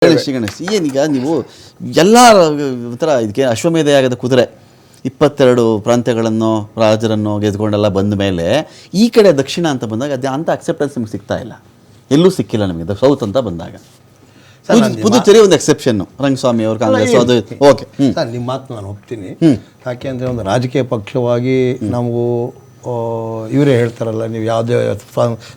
ಗಣೇಶ್ ಏನೀಗ ನೀವು ಎಲ್ಲ ಒಂಥರ ಇದಕ್ಕೆ ಅಶ್ವಮೇಧ ಯಾಗದ ಕುದುರೆ 22 ಪ್ರಾಂತ್ಯಗಳನ್ನು ರಾಜರನ್ನು ಗೆದ್ದುಕೊಂಡೆಲ್ಲ ಬಂದ ಮೇಲೆ ಈ ಕಡೆ ದಕ್ಷಿಣ ಅಂತ ಬಂದಾಗ ಅದು ಅಂತ ಅಕ್ಸೆಪ್ಟೆನ್ಸ್ ನಿಮ್ಗೆ ಸಿಗ್ತಾ ಇಲ್ಲ, ಎಲ್ಲೂ ಸಿಕ್ಕಿಲ್ಲ ನಮಗೆ ಸೌತ್ ಅಂತ ಬಂದಾಗ. ಪುದುಚೇರಿ ಒಂದು ಎಕ್ಸೆಪ್ಷನ್, ರಂಗಸ್ವಾಮಿ ಅವರು ಕಾಂಗ್ರೆಸ್ ಅದು ಓಕೆ ಸರ್, ನಿಮ್ಮ ಮಾತು ನಾನು ಒಪ್ತೀನಿ. ಯಾಕೆಂದರೆ ಒಂದು ರಾಜಕೀಯ ಪಕ್ಷವಾಗಿ ನಾವು ಇವರೇ ಹೇಳ್ತಾರಲ್ಲ, ನೀವು ಯಾವುದೇ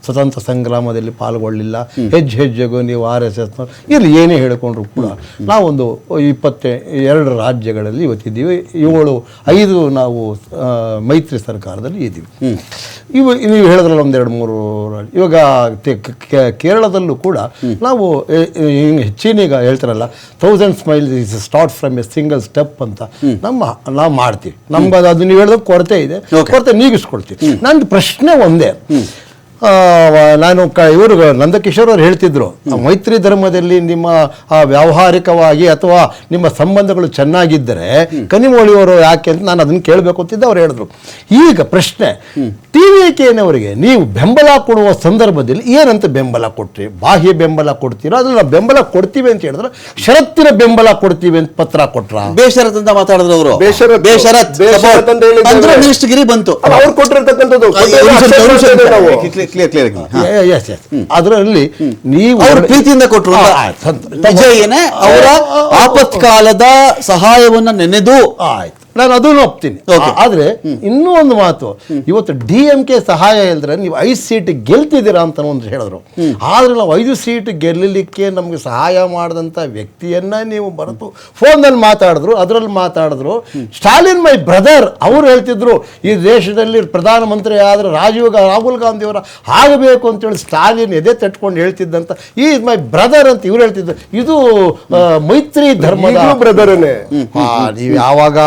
ಸ್ವತಂತ್ರ ಸಂಗ್ರಾಮದಲ್ಲಿ ಪಾಲ್ಗೊಳ್ಳಿಲ್ಲ, ಹೆಜ್ಜೆ ಹೆಜ್ಜೆಗೂ ನೀವು RSS ಇಲ್ಲಿ ಏನೇ ಹೇಳಿಕೊಂಡ್ರು ಕೂಡ ನಾವೊಂದು 22 ರಾಜ್ಯಗಳಲ್ಲಿ ಇವತ್ತಿದ್ದೀವಿ, 5 ನಾವು ಮೈತ್ರಿ ಸರ್ಕಾರದಲ್ಲಿ ಇದ್ದೀವಿ. ನೀವು ಹೇಳಿದ್ರಲ್ಲ 1-2-3 ರಾಜ್ಯ. ಇವಾಗ ಕೇರಳದಲ್ಲೂ ಕೂಡ ನಾವು ಹೆಚ್ಚಿನೀಗ ಹೇಳ್ತಾರಲ್ಲ 1000 smiles is start from A single step ಅಂತ ನಾವು ಮಾಡ್ತೀವಿ. ನಮ್ಗೆ ಅದು ನೀವು ಹೇಳಿದ್ರೆ ಕೊರತೆ ಇದೆ, ಕೊರತೆ ನೀಗಿಸ್ಕೊಳ್ತೀವಿ. ನಂದು ಪ್ರಶ್ನೆ ಒಂದೇ, ನಾನು ಇವರು ನಂದಕಿಶೋರ್ ಅವ್ರು ಹೇಳ್ತಿದ್ರು, ಮೈತ್ರಿ ಧರ್ಮದಲ್ಲಿ ನಿಮ್ಮ ವ್ಯಾವಹಾರಿಕವಾಗಿ ಅಥವಾ ನಿಮ್ಮ ಸಂಬಂಧಗಳು ಚೆನ್ನಾಗಿದ್ದರೆ ಕನಿಮೋಳಿಯವರು ಯಾಕೆ ಅಂತ ನಾನು ಅದನ್ನು ಕೇಳಬೇಕು ಅಂತಿದ್ದೆ. ಅವ್ರು ಹೇಳಿದ್ರು. ಈಗ ಪ್ರಶ್ನೆ, TVKನವರಿಗೆ ನೀವು ಬೆಂಬಲ ಕೊಡುವ ಸಂದರ್ಭದಲ್ಲಿ ಏನಂತ ಬೆಂಬಲ ಕೊಟ್ರಿ? ಬಾಹ್ಯ ಬೆಂಬಲ ಕೊಡ್ತೀರಾ, ಅದ್ರಲ್ಲಿ ನಾವು ಬೆಂಬಲ ಕೊಡ್ತೀವಿ ಅಂತ ಹೇಳಿದ್ರೆ ಷರತ್ತಿನ ಬೆಂಬಲ ಕೊಡ್ತೀವಿ ಅಂತ ಪತ್ರ ಕೊಟ್ರ? ಬೇಷರತ್ ಅಂತ ಮಾತಾಡಿದ್ರು ಅವರು. ಗಿರಿ ಬಂತು ಅವ್ರು ಕೊಟ್ಟಿರ್ತಕ್ಕಂಥದ್ದು. ಅದರಲ್ಲಿ ನೀವು ಪ್ರೀತಿಯಿಂದ ಕೊಟ್ಟರು. ವಿಜಯನೇ ಅವರ ಆಪತ್ಕಾಲದ ಸಹಾಯವನ್ನ ನೆನೆದು ಆಯ್ತು, ನಾನು ಅದನ್ನು ಒಪ್ತೀನಿ. ಆದ್ರೆ ಇನ್ನೂ ಒಂದು ಮಾತು, ಇವತ್ತು DMK ಸಹಾಯ ಇಲ್ದ್ರೆ ನೀವು 5 ಸೀಟ್ ಗೆಲ್ತಿದ್ದೀರಾ ಅಂತ ಒಂದು ಹೇಳಿದ್ರು. ಆದ್ರೆ ನಾವು 5 ಸೀಟ್ ಗೆಲ್ಲಲಿಕ್ಕೆ ನಮ್ಗೆ ಸಹಾಯ ಮಾಡಿದಂಥ ವ್ಯಕ್ತಿಯನ್ನ ನೀವು ಬರೆದು ಫೋನಲ್ಲಿ ಮಾತಾಡಿದ್ರು. ಸ್ಟಾಲಿನ್ ಮೈ ಬ್ರದರ್ ಅವರು ಹೇಳ್ತಿದ್ರು, ಈ ದೇಶದಲ್ಲಿ ಪ್ರಧಾನಮಂತ್ರಿ ಆದ್ರೆ ರಾಹುಲ್ ಗಾಂಧಿ ಅವರ ಆಗಬೇಕು ಅಂತೇಳಿ ಸ್ಟಾಲಿನ್ ಎದೆ ತಟ್ಕೊಂಡು ಹೇಳ್ತಿದ್ದಂತ ಈಸ್ ಮೈ ಬ್ರದರ್ ಅಂತ ಇವ್ರು ಹೇಳ್ತಿದ್ರು. ಇದು ಮೈತ್ರಿ ಧರ್ಮದ ಬ್ರದರನ್ನೇ. ನೀವು ಯಾವಾಗ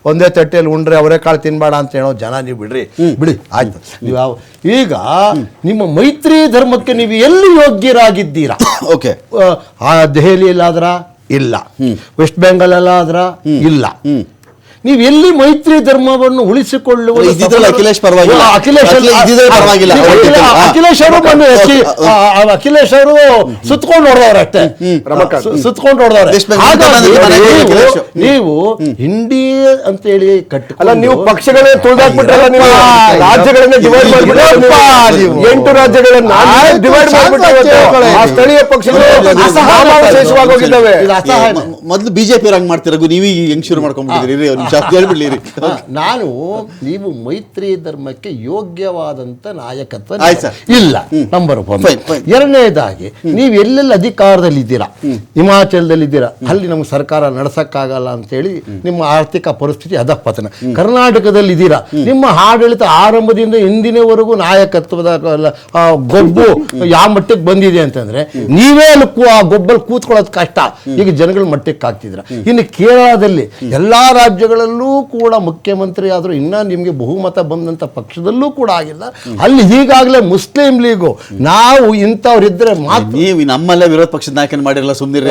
ಒಂದೇ ತಟ್ಟೆಯಲ್ಲಿ ಉಂಡ್ರೆ ಅವರೇ ಕಾಳು ತಿನ್ಬೇಡ ಅಂತ ಹೇಳೋ ಜನ ನೀವು ಬಿಡಿ ಆಯ್ತು. ನೀವು ಈಗ ನಿಮ್ಮ ಮೈತ್ರಿ ಧರ್ಮಕ್ಕೆ ನೀವು ಎಲ್ಲಿ ಯೋಗ್ಯರಾಗಿದ್ದೀರಾ? ಓಕೆ, ದೆಹಲಿಯಲ್ಲಾದ್ರ ಇಲ್ಲ, ವೆಸ್ಟ್ ಬೆಂಗಾಲ್ ಆದ್ರ ಇಲ್ಲ. ನೀವು ಎಲ್ಲಿ ಮೈತ್ರಿ ಧರ್ಮವನ್ನು ಉಳಿಸಿಕೊಳ್ಳುವ ಅಖಿಲೇಶ್ ಪರವಾಗಿಲ್ಲ, ಅಖಿಲೇಶ್ ಅವರು ಸುತ್ಕೊಂಡು ಹೊಡೆದವ್ರೆ ಅಷ್ಟೇ, ಸುತ್ಕೊಂಡು ಹೊಡೆದವ್ರೆ. ನೀವು ಇಂಡಿಯಾ ಅಂತೇಳಿ ಕಟ್ಟಲ್ಲ, ನೀವು ಪಕ್ಷಗಳೇ ತುಳಿದಾಕ್ಬಿಟ್ರಲ್ಲ, ನೀವು ರಾಜ್ಯಗಳನ್ನ ಡಿವೈಡ್ ಮಾಡ್ಬಿಟ್ಟು 8 ರಾಜ್ಯಗಳನ್ನ ಡಿವೈಡ್ ಮಾಡ್ಬಿಟ್ಟು ಆ ಸ್ಥಳೀಯ ಪಕ್ಷಗಳು ಅಸಮಾವೇಶವಾಗಿ ಹೋಗಿದ್ದಾವೆ. ಮೊದಲು ಬಿಜೆಪಿ ರಂಗ್ ಮಾಡ್ತಿರೋ ನೀವು ಹೆಂಗ್ ಶುರು ಮಾಡ್ಕೊಂಡ್ಬಿಟ್ಟಿದ್ದೀರಿ? ನಾನು ನೀವು ಮೈತ್ರಿ ಧರ್ಮಕ್ಕೆ ಯೋಗ್ಯವಾದಂತ ನಾಯಕತ್ವ ಇಲ್ಲ, ನಂಬರ್ 1. ಎರಡನೇದಾಗಿ ನೀವು ಎಲ್ಲೆಲ್ಲ ಅಧಿಕಾರದಲ್ಲಿದ್ದೀರಾ, ಹಿಮಾಚಲದಲ್ಲಿದ್ದೀರಾ, ಅಲ್ಲಿ ನಮ್ಗೆ ಸರ್ಕಾರ ನಡೆಸಕ್ಕಾಗಲ್ಲ ಅಂತೇಳಿ ನಿಮ್ಮ ಆರ್ಥಿಕ ಪರಿಸ್ಥಿತಿ ಅಧಪತನ. ಕರ್ನಾಟಕದಲ್ಲಿದ್ದೀರಾ, ನಿಮ್ಮ ಆಡಳಿತ ಆರಂಭದಿಂದ ಇಂದಿನವರೆಗೂ ನಾಯಕತ್ವದ ಗೊಬ್ಬು ಯಾವ ಮಟ್ಟಕ್ಕೆ ಬಂದಿದೆ ಅಂತಂದ್ರೆ ನೀವೇ ಅಲ್ಲಿ ಆ ಗೊಬ್ಬಲ್ಲಿ ಕೂತ್ಕೊಳ್ಳೋದು ಕಷ್ಟ, ಈಗ ಜನಗಳ ಮಟ್ಟಕ್ಕೆ ಆಗ್ತಿದ್ರ. ಇನ್ನು ಕೇರಳದಲ್ಲಿ ಎಲ್ಲಾ ರಾಜ್ಯಗಳಲ್ಲೂ ಕೂಡ ಮುಖ್ಯಮಂತ್ರಿ ಆದರೂ ಇನ್ನ ನಿಮಗೆ ಬಹುಮತ ಬಂದಂತ ಪಕ್ಷದಲ್ಲೂ ಕೂಡ ಆಗಿಲ್ಲ. ಅಲ್ಲಿ ಈಗಾಗಲೇ ಮುಸ್ಲಿಂ ಲೀಗು ನಾವು ಇಂಥವ್ರಿದ್ರೆ ಮಾತ್ರ ನೀವು ನಮ್ಮಲ್ಲೇ ವಿರೋಧ ಪಕ್ಷದ ನಾಯಕನ ಮಾಡಿರಲ್ಲ, ಸುಮ್ಮನಿರಿ.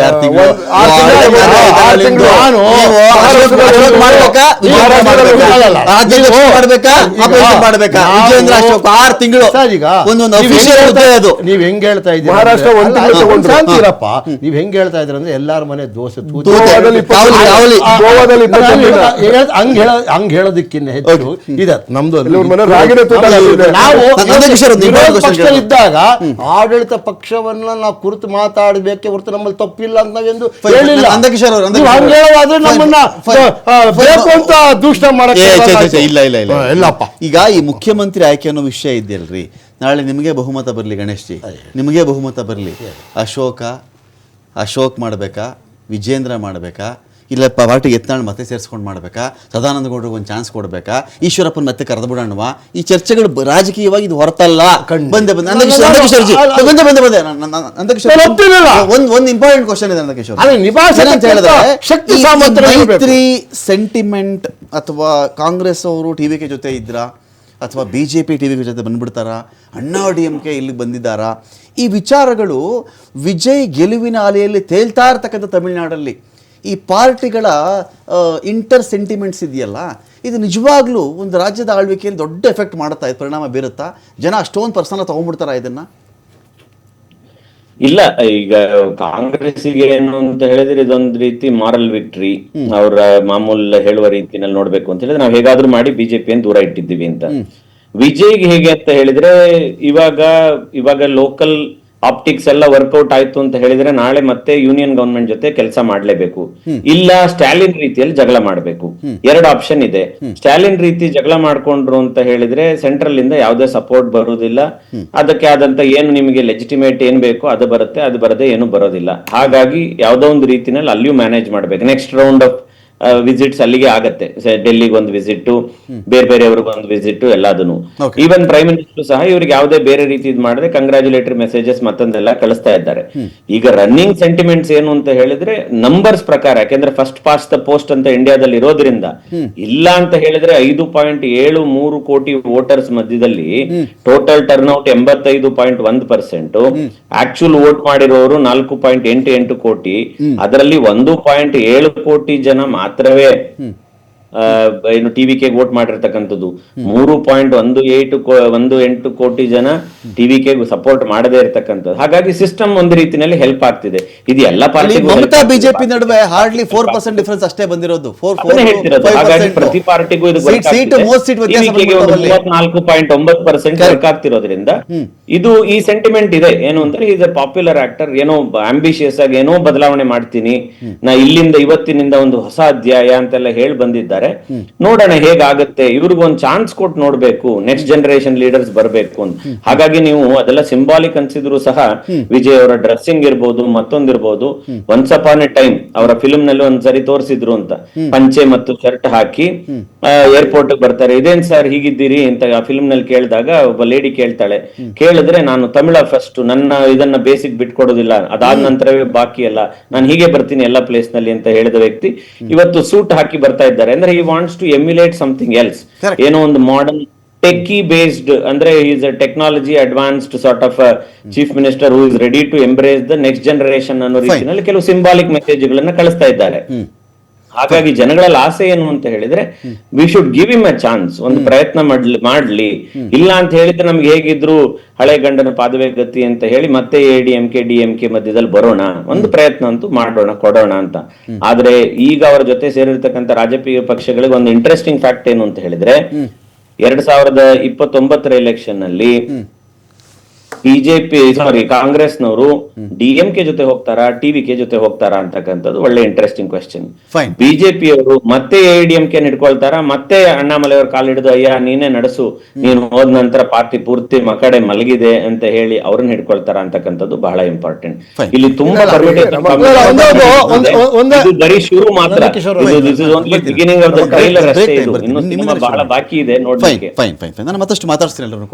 6 ತಿಂಗಳು ನೀವ್ ಹೆಂಗ್ ಹೇಳ್ತಾ ಇದ್ದೀರಿ? ಮಹಾರಾಷ್ಟ್ರ ನೀವ್ ಹೆಂಗ್ ಹೇಳ್ತಾ ಇದ್ರಿ ಅಂದ್ರೆ ಎಲ್ಲಾರ ಮನೆ ದೋಸೆ ಹಂಗ್ ಹೇಳೋದಕ್ಕಿಂತ ಹೆಚ್ಚು ಇದೆ ನಮ್ದು. ಇದ್ದಾಗ ಆಡಳಿತ ಪಕ್ಷವನ್ನ ನಾವು ಕುರಿತು ಮಾತಾಡಬೇಕೆ ಹೊರತು ನಮ್ಮಲ್ಲಿ ತಪ್ಪಿಲ್ಲ ಅಂತ ನಾವೆಂದು ಹೇಳಿಲ್ಲ. ಹಂಗ್ ಹೇಳೋದಾದ್ರೆ ನಮ್ಮನ್ನ ಬೇಕು ಅಂತ ದೂಷಣೆ ಮಾಡಕ್ಕೆ ಇಲ್ಲಪ್ಪ. ಈಗ ಈ ಮುಖ್ಯಮಂತ್ರಿ ಆಯ್ಕೆ ಅನ್ನೋ ವಿಷಯ ಇದೆಯಲ್ರಿ, ನಾಳೆ ನಿಮಗೆ ಬಹುಮತ ಬರಲಿ, ಗಣೇಶ್ ಜಿ ನಿಮಗೆ ಬಹುಮತ ಬರಲಿ, ಅಶೋಕ್ ಮಾಡಬೇಕಾ, ವಿಜೇಂದ್ರ ಮಾಡಬೇಕಾ, ಇಲ್ಲ ಪಾರ್ಟಿಗೆ ಯತ್ನಾಳ್ ಮತ್ತೆ ಸೇರಿಸ್ಕೊಂಡು ಮಾಡಬೇಕಾ, ಸದಾನಂದ ಗೌಡ್ರಿಗೆ ಒಂದು ಚಾನ್ಸ್ ಕೊಡಬೇಕಾ, ಈಶ್ವರಪ್ಪನ ಮತ್ತೆ ಕರೆದು ಬಿಡೋಣವ? ಈ ಚರ್ಚೆಗಳು ರಾಜಕೀಯವಾಗಿ ಇದು ಹೊರತಲ್ಲ. ಬಂದೆ ಒಂದು ಇಂಪಾರ್ಟೆಂಟ್ ಕ್ವಶನ್ ಇದೆ ನಂದಕಿಶೋರ್. ಮೈತ್ರಿ ಸೆಂಟಿಮೆಂಟ್ ಅಥವಾ ಕಾಂಗ್ರೆಸ್ ಅವರು TVK ಜೊತೆ ಇದ್ರಾ ಅಥವಾ BJP TVK ಜೊತೆ ಬಂದ್ಬಿಡ್ತಾರಾ, ಅಣ್ಣಾ DMK ಇಲ್ಲಿಗೆ ಬಂದಿದ್ದಾರಾ? ಈ ವಿಚಾರಗಳು ವಿಜಯ್ ಗೆಲುವಿನ ಅಲೆಯಲ್ಲಿ ತೇಲ್ತಾ ಇರ್ತಕ್ಕಂಥ ತಮಿಳುನಾಡಲ್ಲಿ ಈ ಪಾರ್ಟಿಗಳ ಇಂಟರ್ ಸೆಂಟಿಮೆಂಟ್ಸ್ ಇದೆಯಲ್ಲ, ಇದು ನಿಜವಾಗ್ಲೂ ಒಂದು ರಾಜ್ಯದ ಆಳ್ವಿಕೆಯಲ್ಲಿ ದೊಡ್ಡ ಎಫೆಕ್ಟ್ ಮಾಡುತ್ತಾ, ಪರಿಣಾಮ ಬೀರುತ್ತಾ? ಜನ ಅಷ್ಟೊಂದು ಪರ್ಸನಲ್ ತೊಗೊಂಡ್ಬಿಡ್ತಾರಾ ಇದನ್ನು? ಇಲ್ಲ, ಈಗ ಕಾಂಗ್ರೆಸ್ಸಿಗೆ ಏನು ಅಂತ ಹೇಳಿದ್ರೆ ಇದೊಂದು ರೀತಿ ಮಾರಲ್ ವಿಕ್ಟ್ರಿ. ಅವರ ಮಾಮೂಲ್ ಹೇಳುವ ರೀತಿನಲ್ಲಿ ನೋಡ್ಬೇಕು ಅಂತ ಹೇಳಿದ್ರೆ ನಾವು ಹೇಗಾದ್ರೂ ಮಾಡಿ ಬಿಜೆಪಿಯನ್ನು ದೂರ ಇಟ್ಟಿದ್ದೀವಿ ಅಂತ. ವಿಜಯ್ಗೆ ಹೇಗೆ ಅಂತ ಹೇಳಿದ್ರೆ ಇವಾಗ ಲೋಕಲ್ ಆಪ್ಟಿಕ್ಸ್ ಎಲ್ಲ ವರ್ಕೌಟ್ ಆಯ್ತು ಅಂತ ಹೇಳಿದ್ರೆ ನಾಳೆ ಮತ್ತೆ ಯೂನಿಯನ್ ಗವರ್ಮೆಂಟ್ ಜೊತೆ ಕೆಲಸ ಮಾಡ್ಲೇಬೇಕು, ಇಲ್ಲ ಸ್ಟಾಲಿನ್ ರೀತಿಯಲ್ಲಿ ಜಗಳ ಮಾಡ್ಬೇಕು. ಎರಡು ಆಪ್ಷನ್ ಇದೆ. ಸ್ಟಾಲಿನ್ ರೀತಿ ಜಗಳ ಮಾಡ್ಕೊಂಡ್ರು ಅಂತ ಹೇಳಿದ್ರೆ ಸೆಂಟ್ರಲ್ ಇಂದ ಯಾವುದೇ ಸಪೋರ್ಟ್ ಬರುವುದಿಲ್ಲ, ಅದಕ್ಕೆ ಆದಂತ ಏನು ನಿಮಗೆ ಲೆಜಿಟಿಮೇಟ್ ಏನ್ ಬೇಕೋ ಅದು ಬರುತ್ತೆ, ಅದು ಬರದೆ ಏನು ಬರೋದಿಲ್ಲ. ಹಾಗಾಗಿ ಯಾವ್ದೋ ಒಂದು ರೀತಿನಲ್ಲಿ ಅಲ್ಲಿಯೂ ಮ್ಯಾನೇಜ್ ಮಾಡ್ಬೇಕು. ನೆಕ್ಸ್ಟ್ ರೌಂಡ್ ಆಫ್ ವಿಸಿಟ್ಸ್ ಅಲ್ಲಿಗೆ ಆಗತ್ತೆ. ಡೆಲ್ಲಿಗೆ ಒಂದು ವಿಸಿಟ್, ಬೇರೆಯವ್ರಿಗೆ ಒಂದು ವಿಸಿಟ್, ಎಲ್ಲದನ್ನು. ಈವನ್ ಪ್ರೈಮ್ ಮಿನಿಸ್ಟರ್ ಸಹ ಇವ್ರಿಗೆ ಯಾವುದೇ ಬೇರೆ ರೀತಿ ಮಾಡಿದ್ರೆ ಕಂಗ್ರಾಚುಲೇಟರಿ ಮೆಸೇಜಸ್ ಮತ್ತೊಂದೆಲ್ಲ ಕಳಿಸ್ತಾ ಇದ್ದಾರೆ. ಈಗ ರನ್ನಿಂಗ್ ಸೆಂಟಿಮೆಂಟ್ಸ್ ಏನು ಅಂತ ಹೇಳಿದ್ರೆ ನಂಬರ್ಸ್ ಪ್ರಕಾರ, ಯಾಕೆಂದ್ರೆ ಫಸ್ಟ್ ಪಾಸ್ಟ್ ದ ಪೋಸ್ಟ್ ಅಂತ ಇಂಡಿಯಾದಲ್ಲಿ ಇರೋದ್ರಿಂದ, ಇಲ್ಲ ಅಂತ ಹೇಳಿದ್ರೆ 5.73 ಕೋಟಿ ವೋಟರ್ಸ್ ಮಧ್ಯದಲ್ಲಿ ಟೋಟಲ್ ಟರ್ನ್ಔಟ್ 85.1%, ಆಕ್ಚುಲ್ ವೋಟ್ ಮಾಡಿರೋರು 4.88 ಕೋಟಿ, ಅದರಲ್ಲಿ 1.7 ಕೋಟಿ ಜನ ಮಾತ್ರವೇ ಏನು ಟಿವಿಕೆ ವೋಟ್ ಮಾಡಿರ್ತಕ್ಕಂಥದ್ದು. 3.18 ಕೋಟಿ ಜನ ಟಿವಿಕೆ ಸಪೋರ್ಟ್ ಮಾಡದೇ ಇರತಕ್ಕಂಥದ್ದು. ಹಾಗಾಗಿ ಸಿಸ್ಟಮ್ ಒಂದು ರೀತಿಯಲ್ಲಿ ಹೆಲ್ಪ್ ಆಗ್ತಿದೆ. ಇದು ಎಲ್ಲ ಪಾರ್ಟಿಗೂ ಮಮತಾ ಬಿಜೆಪಿ ನಡುವೆ ಹಾರ್ಡ್ಲಿ 4% ಡಿಫರೆನ್ಸ್ ಅಷ್ಟೇ ಬಂದಿರೋದು. ಹಾಗಾಗಿ ಪ್ರತಿ ಪಾರ್ಟಿಗೂ ಇದು 34.9% ವರ್ಕ್ ಆಗ್ತಿರೋದ್ರಿಂದ ಇದು ಈ ಸೆಂಟಿಮೆಂಟ್ ಇದೆ. ಏನು ಅಂದ್ರೆ ಈಸ್ ಎ ಪಾಪ್ಯುಲರ್ ಆಕ್ಟರ್, ಏನೋ ಆಂಬಿಷಿಯಸ್ ಆಗಿ ಏನೋ ಬದಲಾವಣೆ ಮಾಡ್ತೀನಿ, ನಾ ಇಲ್ಲಿಂದ ಇವತ್ತಿನಿಂದ ಒಂದು ಹೊಸ ಅಧ್ಯಾಯ ಅಂತೆಲ್ಲ ಹೇಳಿ ಬಂದಿದ್ದಾರೆ. ನೋಡೋಣ ಹೇಗಾಗುತ್ತೆ. ಇವ್ರಿಗೊಂದು ಚಾನ್ಸ್ ಕೊಟ್ಟು ನೋಡ್ಬೇಕು, ನೆಕ್ಸ್ಟ್ ಜನರೇಷನ್ ಲೀಡರ್ಸ್ ಬರಬೇಕು ಅಂತ. ಹಾಗಾಗಿ ನೀವು ಅದೆಲ್ಲ ಸಿಂಬಾಲಿಕ್ ಅನ್ಸಿದ್ರು ಸಹ ವಿಜಯ್ ಅವರ ಡ್ರೆಸ್ಸಿಂಗ್ ಇರ್ಬೋದು, ಮತ್ತೊಂದಿರ್ಬೋದು, ಒನ್ಸ್ ಅಪಾನ್ ಎ ಟೈಮ್ ಅವರ ಫಿಲ್ಮ್ ನಲ್ಲಿ ಒಂದ್ಸರಿ ತೋರಿಸಿದ್ರು ಅಂತ, ಪಂಚೆ ಮತ್ತು ಶರ್ಟ್ ಹಾಕಿ ಏರ್ಪೋರ್ಟ್ ಬರ್ತಾರೆ. ಇದೇನ್ ಸರ್ ಹೀಗಿದ್ದೀರಿ ಅಂತ ಆ ಫಿಲ್ಮ್ ನಲ್ಲಿ ಕೇಳಿದಾಗ ಒಬ್ಬ ಲೇಡಿ ಕೇಳ್ತಾಳೆ, ಕೇಳಿದ್ರೆ ನಾನು ತಮಿಳ ಫಸ್ಟ್, ನನ್ನ ಇದನ್ನ ಬೇಸಿಕ್ ಬಿಟ್ಕೊಡೋದಿಲ್ಲ, ಅದಾದ ನಂತರವೇ ಬಾಕಿ ಎಲ್ಲ, ನಾನು ಹೀಗೆ ಬರ್ತೀನಿ ಎಲ್ಲ ಪ್ಲೇಸ್ ನಲ್ಲಿ ಅಂತ ಹೇಳಿದ ವ್ಯಕ್ತಿ ಇವತ್ತು ಸೂಟ್ ಹಾಕಿ ಬರ್ತಾ ಇದ್ದಾರೆ. ಅಂದ್ರೆ he wants to emulate something else. ಏನೋ ಒಂದು ಮಾಡರ್ನ್ ಟೆಕ್ಕಿ ಬೇಸ್ಡ್, ಅಂದ್ರೆ is a technology advanced sort of chief minister who is ready to embrace the next generation ಅನ್ನೋ ರೀತಿಯಲ್ಲಿ ಕೆಲವು ಸಿಂಬಾಲಿಕ್ ಮೆಸೇಜ್ಗಳನ್ನ ಕಳಿಸ್ತಾ ಇದ್ದಾರೆ. ಹಾಗಾಗಿ ಜನಗಳಲ್ಲಿ ಆಸೆ ಏನು ಅಂತ ಹೇಳಿದ್ರೆ we should give him a chance, ಒಂದು ಪ್ರಯತ್ನ ಮಾಡ್ಲಿ. ಇಲ್ಲ ಅಂತ ಹೇಳಿದ್ರೆ ನಮ್ಗೆ ಹೇಗಿದ್ರು ಹಳೆ ಗಂಡನ ಪಾದವೇ ಗತಿ ಅಂತ ಹೇಳಿ ಮತ್ತೆ ADMK DMK ಮಧ್ಯದಲ್ಲಿ ಬರೋಣ, ಒಂದು ಪ್ರಯತ್ನ ಅಂತೂ ಮಾಡೋಣ, ಕೊಡೋಣ ಅಂತ. ಆದ್ರೆ ಈಗ ಅವರ ಜೊತೆ ಸೇರಿರ್ತಕ್ಕಂಥ ರಾಜಕೀಯ ಪಕ್ಷಗಳಿಗೆ ಒಂದು ಇಂಟ್ರೆಸ್ಟಿಂಗ್ ಫ್ಯಾಕ್ಟ್ ಏನು ಅಂತ ಹೇಳಿದ್ರೆ 2029 ಎಲೆಕ್ಷನ್ ನಲ್ಲಿ ಕಾಂಗ್ರೆಸ್ನವರು DMK ಜೊತೆ ಹೋಗ್ತಾರಾ, TVK ಜೊತೆ ಹೋಗ್ತಾರಾ ಅಂತಕ್ಕಂಥದ್ದು ಒಳ್ಳೆ ಇಂಟ್ರೆಸ್ಟಿಂಗ್ ಕ್ವೆಶ್ಚನ್. ಬಿಜೆಪಿ ಅವರು ಮತ್ತೆ ADMK ಹಿಡ್ಕೊಳ್ತಾರಾ, ಮತ್ತೆ ಅಣ್ಣಾಮಲೈ ಅವ್ರ ಕಾಲ್ ಹಿಡಿದು ಅಯ್ಯ ನೀನೇ ನಡೆಸು, ನೀನು ಹೋದ ನಂತರ ಪಾರ್ಟಿ ಪೂರ್ತಿ ಮಕಡೆ ಮಲಗಿದೆ ಅಂತ ಹೇಳಿ ಅವ್ರನ್ನ ಹಿಡ್ಕೊಳ್ತಾರ ಅಂತಕ್ಕಂಥದ್ದು ಬಹಳ ಇಂಪಾರ್ಟೆಂಟ್. ಇಲ್ಲಿ ತುಂಬಾ ಬರೀ ಶುರು ಮಾತ್ರ, ಬಿಗಿನಿಂಗ್ ಆಫ್ ದ ಟ್ರೈಲರ್ ಅಷ್ಟೇ. ಇದು ಇನ್ನು ಬಹಳ ಬಾಕಿ ಇದೆ ನೋಡ್ಲಿಕ್ಕೆ. ನಾನು ಮತ್ತಷ್ಟು ಮಾತಾಡ್ತೀನಿ ಎಲ್ಲರೂ.